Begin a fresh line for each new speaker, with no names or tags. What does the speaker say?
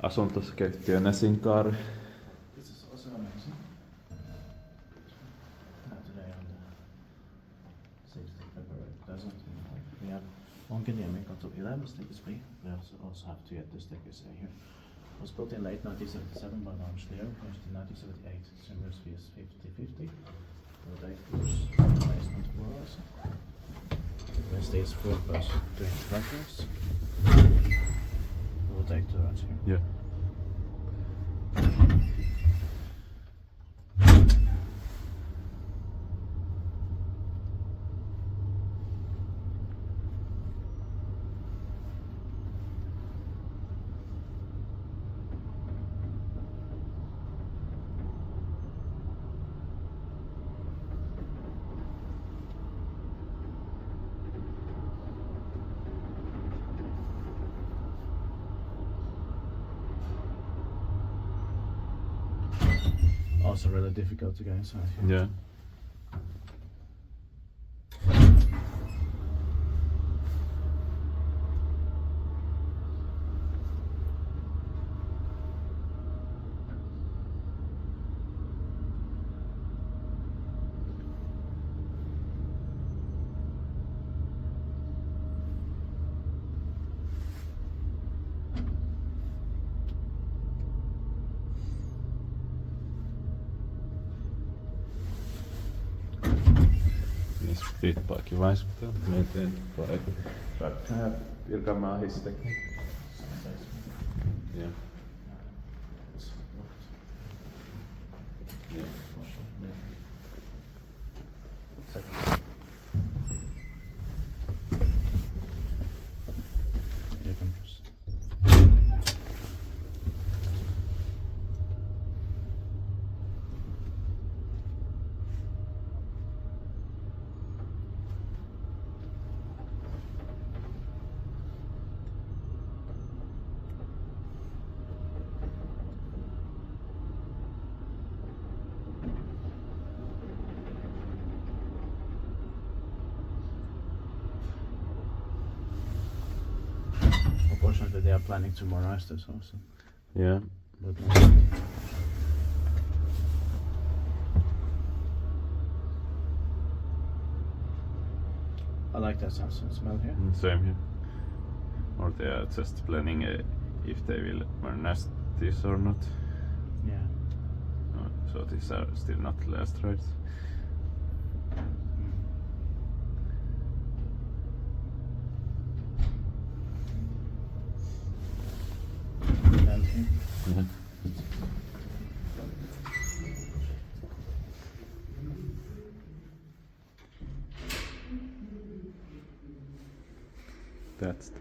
asuntoskeittiön esinkaari.
This is also amazing. Today on the 6th of February 2025, we have Onkiniemenkatu 11 staircase B. We also have to get the staircase A here. It was built in late 1977 by ValmetSchlieren, finished in 1978. Similar's fee is 50-50. The date was basement floor also. The rest is full bus doing trackers. We'll take the rest here.
Yeah.
Also really difficult to go inside here.
Yeah. Flippaakin vaisuttaa. Mä teen vähän virkamaahista. Ja. Ja.
Unfortunately, they are planning to modernize this also.
Yeah.
But I like that sense and smell here.
Same here. Or they are just planning if they will modernize this or not.
Yeah.
So these are still not last rides.
And here.
Yeah. That's